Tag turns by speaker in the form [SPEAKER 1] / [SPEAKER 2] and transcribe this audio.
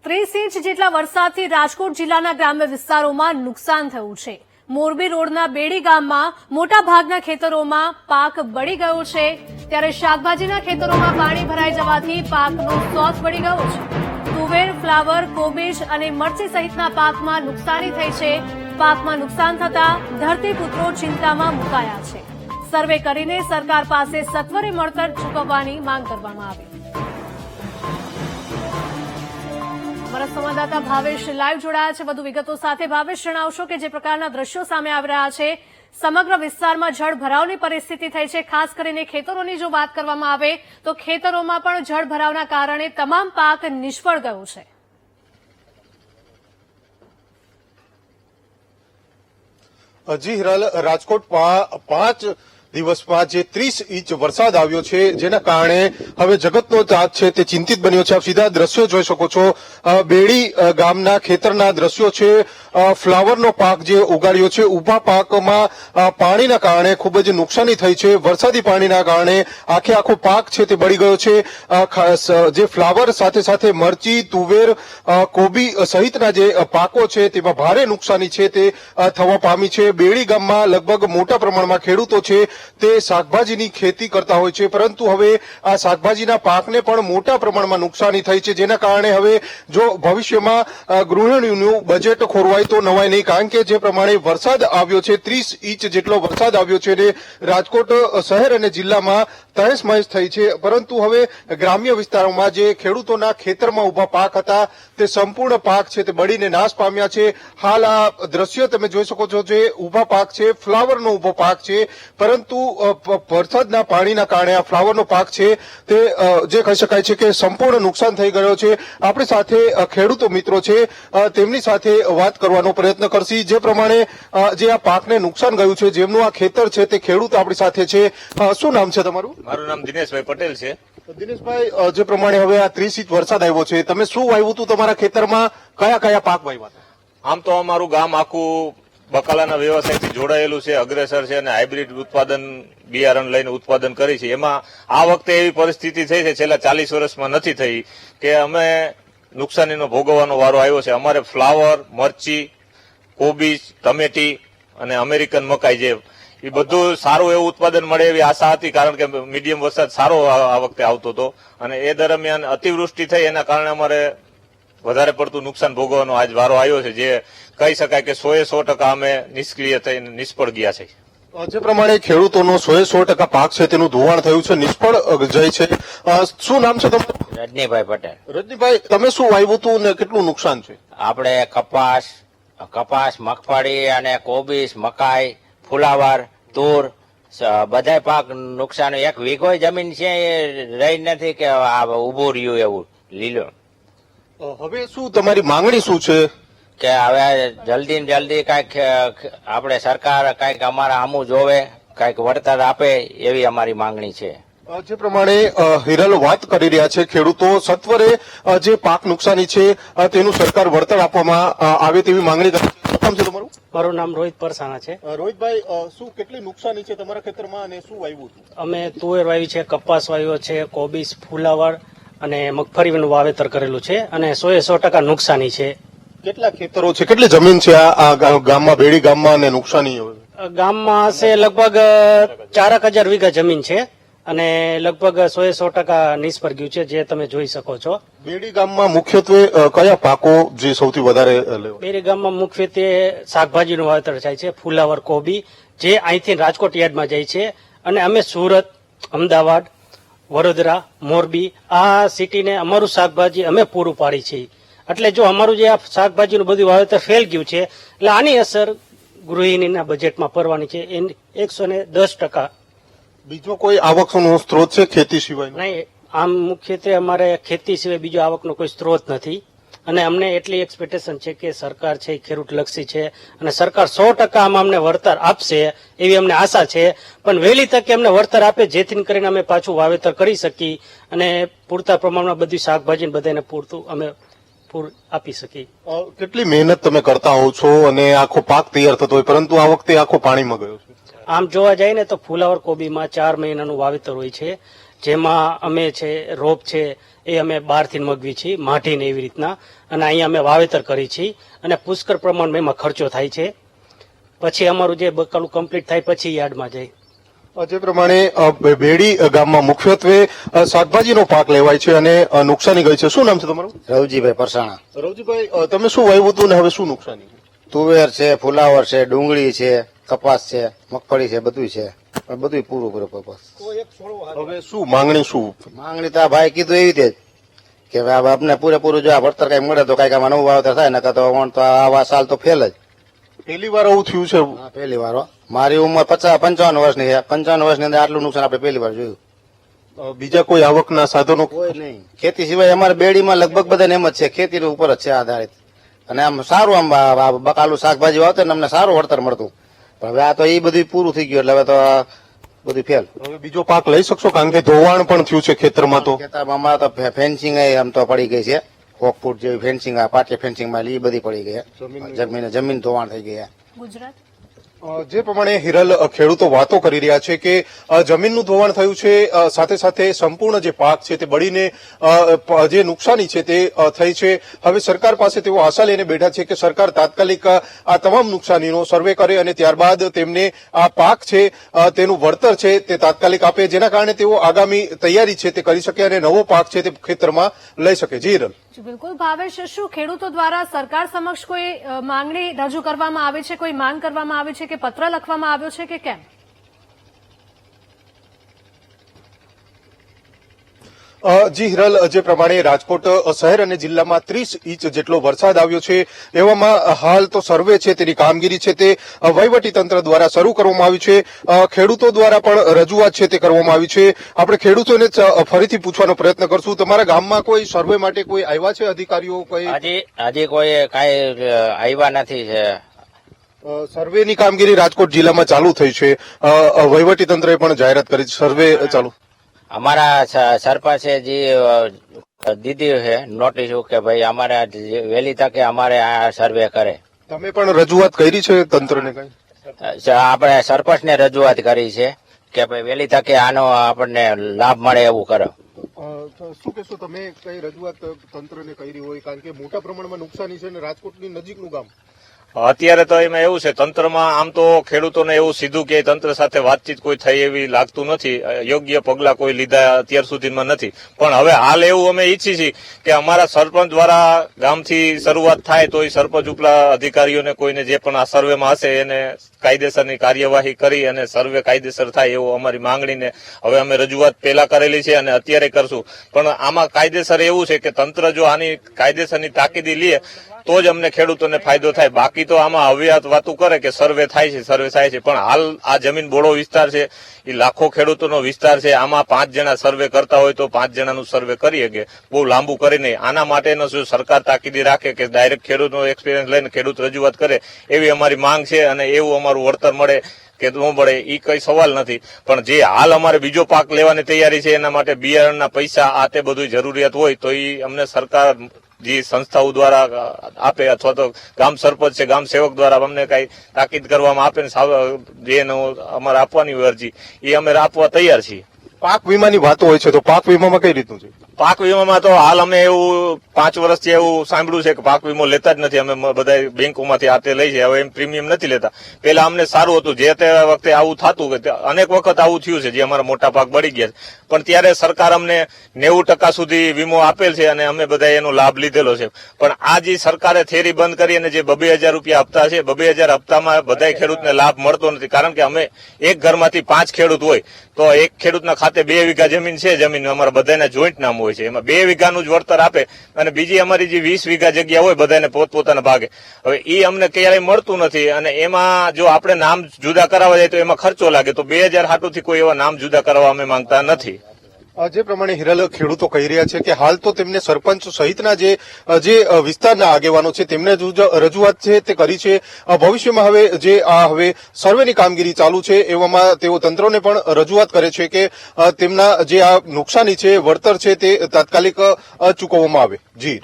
[SPEAKER 1] 30 inch જેટલા વરસાદથી રાજકોટ જિલ્લાના ગ્રામ્ય વિસ્તારોમાં નુકસાન થયું છે। મોરબી રોડના બેડી ગામમાં મોટાભાગના ખેતરોમાં પાક બળી ગયો છે, ત્યારે શાકભાજીના ખેતરોમાં પાણી ભરાઈ જવાથી પાકનો સોથ બળી ગયો છે। તુવેર, ફ્લાવર, કોબીજ અને મરચી સહિતના પાકમાં નુકસાની થઈ છે। પાકમાં નુકસાન થતા ધરતીપુત્રો ચિંતામાં મુકાયા છે। સર્વે કરીને સરકાર પાસે સત્વરે મળતર ચૂકવવાની માંગ કરવામાં આવી। અમારા સંવાદદાતા ભાવેશ લાઈવ જોડાયા છે વધુ વિગતો સાથે। ભાવેશ, જણાવશો કે જે પ્રકારના દ્રશ્યો સામે આવી રહ્યા છે, સમગ્ર વિસ્તારમાં જળ ભરાવની પરિસ્થિતિ થઈ છે। ખાસ કરીને ખેતરોની જો વાત કરવામાં આવે તો ખેતરોમાં પણ જળ ભરાવના કારણે તમામ પાક નિષ્ફળ ગયો છે।
[SPEAKER 2] જી હિરાલ, રાજકોટમાં 5 દિવસમાં જે 30 ઇંચ વરસાદ આવ્યો છે, જેના કારણે હવે જગતનો તાત છે તે ચિંતિત બન્યો છે। આપ સીધા દ્રશ્યો જોઈ શકો છો, બેડી ગામના ખેતરના દ્રશ્યો છે। ફ્લાવરનો પાક જે ઉગાડ્યો છે, ઉભા પાકમાં પાણીના કારણે ખૂબ જ નુકસાની થઈ છે। વરસાદી પાણીના કારણે આખો પાક છે તે બળી ગયો છે। જે ફ્લાવર સાથે સાથે મરચી, તુવેર, કોબી સહિતના જે પાકો છે તેમાં ભારે નુકસાની છે તે થવા પામી છે। બેડી ગામમાં લગભગ મોટા પ્રમાણમાં ખેડૂતો છે તે શાકભાજીની ખેતી કરતા હોય છે, પરંતુ હવે આ શાકભાજીના પાકને પણ મોટા પ્રમાણમાં નુકસાની થઈ છે, જેના કારણે હવે જો ભવિષ્યમાં ગૃહિણીઓનું બજેટ ખોરવાય તો નવાય નહીં। કારણ કે જે પ્રમાણે વરસાદ આવ્યો છે, 30 ઇંચ જેટલો વરસાદ આવ્યો છે અને રાજકોટ શહેર અને જિલ્લામાં તહેસ-મહેસ થઈ છે, પરંતુ હવે ગ્રામ્ય વિસ્તારોમાં જે ખેડૂતોના ખેતરમાં ઉભા પાક હતા તે સંપૂર્ણ પાક છે તે બળીને નાશ પામ્યા છે। હાલ આ દ્રશ્ય તમે જોઈ શકો છો, જે ઉભા પાક છે, ફ્લાવરનો ઉભો પાક છે, પરંતુ વરસાદના પાણીના કારણે આ ફ્લાવરનો પાક છે તે જે કહી શકાય છે કે સંપૂર્ણ નુકસાન થઈ ગયો છે। આપણી સાથે ખેડૂતો મિત્રો છે, તેમની સાથે વાત કરવાનો પ્રયત્ન કરશી। જે પ્રમાણે જે આ પાકને નુકસાન ગયું છે, જેમનું આ ખેતર છે તે ખેડૂત આપણી સાથે છે। શું નામ છે તમારું?
[SPEAKER 3] મારું નામ દિનેશભાઈ પટેલ છે।
[SPEAKER 2] દિનેશભાઈ, જે પ્રમાણે હવે આ 30 ઇંચ વરસાદ આવ્યો છે, તમે શું વાવ્યું હતું તમારા ખેતરમાં? કયા કયા પાક વાવ્યા હતા?
[SPEAKER 3] આમ તો અમારું ગામ આખું બકાલાના વ્યવસાયથી જોડાયેલું છે, અગ્રેસર છે અને હાઇબ્રિડ ઉત્પાદન બિયારણ લઈને ઉત્પાદન કરી છે। એમાં આ વખતે એવી પરિસ્થિતિ થઈ છે, છેલ્લા 40 વર્ષમાં નથી થઈ કે અમે નુકસાનીનો ભોગવવાનો વારો આવ્યો છે। અમારે ફ્લાવર, મરચી, કોબીજ, ટમેટી અને અમેરિકન મકાઈ જે એ બધું સારું એવું ઉત્પાદન મળે એવી આશા હતી, કારણ કે મીડિયમ વરસાદ સારો આ વખતે આવતો હતો અને એ દરમિયાન અતિવૃષ્ટિ થઈ, એના કારણે અમારે વધારે પડતું નુકસાન ભોગવવાનો આજ વારો આવ્યો છે, જે કહી શકાય કે 100% અમે નિષ્ક્રિય થઈને નિષ્ફળ ગયા છે।
[SPEAKER 2] જે પ્રમાણે ખેડૂતોનો 100% પાક છે તેનું ધોવાણ થયું છે, નિષ્ફળ જાય છે। શું નામ છે તમારું?
[SPEAKER 4] રજનીભાઈ પટેલ।
[SPEAKER 2] રજનીભાઈ, તમે શું વાવ્યું હતું ને કેટલું નુકસાન છે?
[SPEAKER 4] આપણે કપાસ, મગફળી અને કોબીજ, મકાઈ, ફુલાવર, તુર બધા પાક નુકસાન। 1 વીઘો જમીન છે એ રહી નથી કે ઉભું રહ્યું એવું લીલો।
[SPEAKER 2] હવે શું તમારી માંગણી શું છે?
[SPEAKER 4] કે હવે જલ્દી ને જલ્દી કઈક આપણે સરકાર કઈક અમારા આમું જોવે, કઈક વળતર આપે એવી અમારી માંગણી છે।
[SPEAKER 2] જે પ્રમાણે હિરલ વાત કરી રહ્યા છે, ખેડૂતો સત્વરે જે પાક નુકસાની છે તેનું સરકાર વળતર આપવામાં આવે તેવી માંગણી કરે છે। શું નામ છે તમારું?
[SPEAKER 5] મારું નામ રોહિત પરસાણા છે।
[SPEAKER 2] રોહિતભાઈ, શું કેટલી નુકસાની છે તમારા ખેતરમાં અને શું વાવ્યું હતું?
[SPEAKER 5] અમે તુવેર વાવી છે, કપાસ વાવ્યો છે, કોબીજ, ફુલાવર અને મગફળીનું વાવેતર કરેલું છે અને 100% નુકસાની છે।
[SPEAKER 2] કેટલા ખેતરો છે, કેટલી જમીન છે આ ગામમાં, બેડી ગામમાં, અને નુકસાની?
[SPEAKER 5] ગામમાં હશે લગભગ 4000 વીઘા જમીન છે અને લગભગ 100% નિષ્ફળ ગયું છે, જે તમે જોઈ શકો છો।
[SPEAKER 2] બેડી ગામમાં મુખ્યત્વે કયા પાકો જે સૌથી વધારે લેવાય?
[SPEAKER 5] બેડી ગામમાં મુખ્યત્વે શાકભાજીનું વાવેતર થાય છે, ફુલાવર, કોબી, જે અહીંથી રાજકોટ યાર્ડમાં જાય છે અને અમે સુરત, અમદાવાદ, વડોદરા, મોરબી આ સિટીને અમારું શાકભાજી અમે પૂરું પાડી છીએ। એટલે જો અમારું જે આ શાકભાજીનું બધું વાવેતર ફેલ ગયું છે, એટલે આની અસર ગૃહિણીના બજેટમાં પડવાની છે 110%।
[SPEAKER 2] બીજો કોઈ આવકનો સ્ત્રોત છે ખેતી સિવાય?
[SPEAKER 5] નહીં, આમ મુખ્યત્વે અમારે ખેતી સિવાય બીજો આવકનો કોઈ સ્ત્રોત નથી અને અમને એટલી એક્સપેક્ટેશન છે કે સરકાર છે ખેડૂત લક્ષી છે અને સરકાર 100% આમાં અમને વળતર આપશે એવી અમને આશા છે। પણ વહેલી તકે અમને વળતર આપે, જેથી કરીને અમે પાછું વાવેતર કરી શકીએ અને પૂરતા પ્રમાણમાં બધી શાકભાજી બધાને પૂરતું અમે આપી શકીએ।
[SPEAKER 2] કેટલી મહેનત તમે કરતા હોવ છો અને આખો પાક તૈયાર થતો હોય, પરંતુ આ વખતે આખો પાણીમાં ગયો છે?
[SPEAKER 5] આમ જોવા જાય ને તો ફુલાવર કોબીમાં 4 મહિનાનું વાવેતર હોય છે, જેમાં અમે છે રોપ છે એ અમે બહારથી મગવી છીએ, માટીને એવી રીતના, અને અહીંયા અમે વાવેતર કરી છીએ અને પુષ્કળ પ્રમાણમાં એમાં ખર્ચો થાય છે. પછી અમારું જે બકાલું કમ્પ્લીટ થાય પછી યાર્ડમાં જાય.
[SPEAKER 2] જે પ્રમાણે બેડી ગામમાં મુખ્યત્વે શાકભાજીનો પાક લેવાય છે અને નુકસાની ગઈ છે. શું નામ છે તમારું?
[SPEAKER 6] રવજીભાઈ પરસાણા.
[SPEAKER 2] રવજીભાઈ, તમે શું વાવ્યું હતું ને હવે શું નુકસાની?
[SPEAKER 6] તુવેર છે, ફુલાવર છે, ડુંગળી છે, કપાસ છે, મગફળી છે, બધું છે. બધું પૂરું કર્યું કપાસ.
[SPEAKER 2] હવે શું માંગણી શું?
[SPEAKER 6] માંગણી તો આ ભાઈ કીધું એવી રીતે જ કે હવે આપણે પૂરેપૂરું જો આ વળતર કઈ મળે તો કઈક આમાં નવું વાવેતર થાય, નકર તો આવા સાલ તો ફેલ જ.
[SPEAKER 2] પહેલી વાર આવું થયું છે?
[SPEAKER 6] હા, પહેલી વાર હો. મારી ઉંમર 55 વર્ષની છે. 55 વર્ષની અંદર આટલું નુકસાન આપણે પહેલી વાર જોયું.
[SPEAKER 2] બીજા કોઈ આવકના સાધનો?
[SPEAKER 6] કોઈ નહીં. ખેતી સિવાય અમારે બેડીમાં લગભગ બધાને એમ જ છે, ખેતી ઉપર જ છે આધારિત. અને આમ સારું આમ બકાલું શાકભાજી વાવતા ને અમને સારું વળતર મળતું. પણ હવે આ તો એ બધું પૂરું થઈ ગયું એટલે હવે તો બધું ફેલ.
[SPEAKER 2] હવે બીજો પાક લઈ શકશો? કારણ કે ધોવાણ પણ થયું છે ખેતરમાં. તો
[SPEAKER 6] ખેતરમાં અમારે તો ફેન્સિંગ આમ તો પડી ગઈ છે. 1 ફૂટ જેવી ફેન્સિંગ, પાટી ફેન્સિંગ માં એ બધી પડી ગઈ. જમીન ધોવાણ થઈ ગઈ.
[SPEAKER 1] ગુજરાત
[SPEAKER 2] જે પ્રમાણે હિરલ ખેડૂતો વાતો કરી રહ્યા છે કે જમીનનું ધોવાણ થયું છે, સાથે સાથે સંપૂર્ણ જે પાક છે તે બળીને જે નુકસાની છે તે થઈ છે. હવે સરકાર પાસે તેઓ આશા લઈને બેઠા છે કે સરકાર તાત્કાલિક આ તમામ નુકસાનીનો સર્વે કરે અને ત્યારબાદ તેમને આ પાક છે તેનું વળતર છે તે તાત્કાલિક આપે, જેના કારણે તેઓ આગામી તૈયારી છે તે કરી શકે અને નવો પાક છે તે ખેતરમાં લઈ શકે. જી હિરલ.
[SPEAKER 1] બિલકુલ ભાવેશ, શું ખેડૂતો દ્વારા સરકાર સમક્ષ કોઈ માંગણી રજૂ કરવામાં આવે છે, કોઈ માંગ કરવામાં આવે છે કે પત્ર લખવામાં આવ્યો છે કે કેમ?
[SPEAKER 2] જી હિરલ, જે પ્રમાણે રાજકોટ શહેર અને જિલ્લામાં 30 ઇંચ જેટલો વરસાદ આવ્યો છે, એવામાં હાલ તો સર્વે છે તેની કામગીરી છે તે વહીવટી તંત્ર દ્વારા શરૂ કરવામાં આવી છે. ખેડૂતો દ્વારા પણ રજૂઆત છે તે કરવામાં આવી છે. આપણે ખેડૂતોને ફરીથી પૂછવાનો પ્રયત્ન કરશું, તમારા ગામમાં કોઈ સર્વે માટે કોઈ આવ્યા છે અધિકારીઓ? કોઈ
[SPEAKER 4] હજી કોઈ કાંઈ આવ્યા નથી.
[SPEAKER 2] સર્વેની કામગીરી રાજકોટ જિલ્લામાં ચાલુ થઈ છે, વહીવટી તંત્રએ પણ જાહેરાત કરી છે સર્વે ચાલુ.
[SPEAKER 4] અમારા સરપંચે જે દીધી છે નોટિસ કે ભાઈ અમારે વહેલી તકે અમારે આ સર્વે કરે.
[SPEAKER 2] તમે પણ રજૂઆત કરી છે તંત્રને? કઈ
[SPEAKER 4] આપણે સરપંચને રજૂઆત કરી છે કે ભાઈ વહેલી તકે આનો આપણને લાભ મળે એવું કરો.
[SPEAKER 2] શું કહેશો તમે, કઈ રજૂઆત તંત્રને કરી હોય? કારણ કે મોટા પ્રમાણમાં નુકસાની છે અને રાજકોટની નજીકનું ગામ.
[SPEAKER 3] અત્યારે તો એમાં એવું છે, તંત્રમાં આમ તો ખેડૂતોને એવું સીધું કે તંત્ર સાથે વાતચીત કોઈ થઈ એવી લાગતું નથી, યોગ્ય પગલા કોઈ લીધા અત્યાર સુધીમાં નથી. પણ હવે હાલ એવું અમે ઈચ્છી છીએ કે અમારા સરપંચ દ્વારા ગામથી શરૂઆત થાય તો એ સરપંચ ઉપલા અધિકારીઓને કોઈને જે પણ આ સર્વેમાં હશે એને કાયદેસરની કાર્યવાહી કરી અને સર્વે કાયદેસર થાય એવું અમારી માંગણીને હવે અમે રજૂઆત પહેલા કરેલી છે અને અત્યારે કરશું. પણ આમાં કાયદેસર એવું છે કે તંત્ર જો આની કાયદેસરની તાકીદી લે તો જ અમને ખેડૂતોને ફાયદો થાય. બાકી તો આમાં હવિયાત વાતું કરે કે સર્વે થાય છે, સર્વે થાય છે, પણ હાલ આ જમીન બોળો વિસ્તાર છે, એ લાખો ખેડૂતોનો વિસ્તાર છે. આમાં 5 જણા સર્વે કરતા હોય તો 5 જણાનું સર્વે કરીએ કે બહુ લાંબુ કરી નહીં. આના માટેનો જો સરકાર તાકીદી રાખે કે ડાયરેક્ટ ખેડૂતનો એક્સપિરિયન્સ લઈને ખેડૂત રજૂઆત કરે એવી અમારી માંગ છે અને એવું અમારું વળતર મળે કે ન મળે એ કઈ સવાલ નથી. પણ જે હાલ અમારે બીજો પાક લેવાની તૈયારી છે એના માટે બિયારણના પૈસા આ તે બધું જરૂરિયાત હોય તો એ અમને સરકાર જે સંસ્થાઓ દ્વારા આપે અથવા તો ગામ સરપંચ છે, ગામ સેવક દ્વારા અમને કઈ તાકીદ કરવામાં આપે ને જેનું અમારે આપવાની હોય અરજી એ અમે આપવા તૈયાર છીએ.
[SPEAKER 2] પાક વીમાની વાતો હોય છે તો પાક વીમામાં કઈ રીતનું છે?
[SPEAKER 3] પાક વીમામાં તો હાલ અમે એવું 5 વર્ષથી એવું સાંભળ્યું છે કે પાક વીમો લેતા જ નથી. અમે બધા બેંકોમાંથી આતે લઈ છે, હવે એમ પ્રીમિયમ નથી લેતા. પેલા અમને સારું હતું, જે તે વખતે આવું થતું કે અનેક વખત આવું થયું છે જે અમારા મોટા પાક બળી ગયા છે. પણ ત્યારે સરકાર અમને 90% સુધી વીમો આપેલ છે અને અમે બધા એનો લાભ લીધેલો છે. પણ આ જે સરકારે થેરી બંધ કરી અને જે 2,000 રૂપિયા હપ્તા છે, 2,000 હપ્તામાં બધા ખેડૂતને લાભ મળતો નથી. કારણ કે અમે એક ઘરમાંથી 5 ખેડૂત હોય તો એક ખેડૂતના ખાતે 2 વીઘા જમીન છે, જમીન અમારા બધાના જોઈન્ટ નામ હોય છે, એમાં 2 વીઘાનું જ વળતર આપે અને બીજી અમારી જે 20 વીઘા જગ્યા હોય બધાને પોતપોતાના ભાગે. હવે એ અમને ક્યારેય મળતું નથી અને એમાં જો આપણે નામ જુદા કરાવવા જાય તો એમાં ખર્ચો લાગે. તો 2,000 હાટુથી કોઈ એવા નામ જુદા કરાવવા અમે માંગતા નથી.
[SPEAKER 2] જે પ્રમાણે હિરલ ખેડૂતો કહી રહ્યા છે કે હાલ તો તેમને સરપંચ સહિતના જે વિસ્તારના આગેવાનો છે તેમને રજૂઆત છે તે કરી છે. ભવિષ્યમાં હવે સર્વેની કામગીરી ચાલુ છે એવામાં તેઓ તંત્રોને પણ રજૂઆત કરે છે કે તેમના જે આ નુકસાની છે, વળતર છે તે તાત્કાલિક ચૂકવવામાં આવે. જી.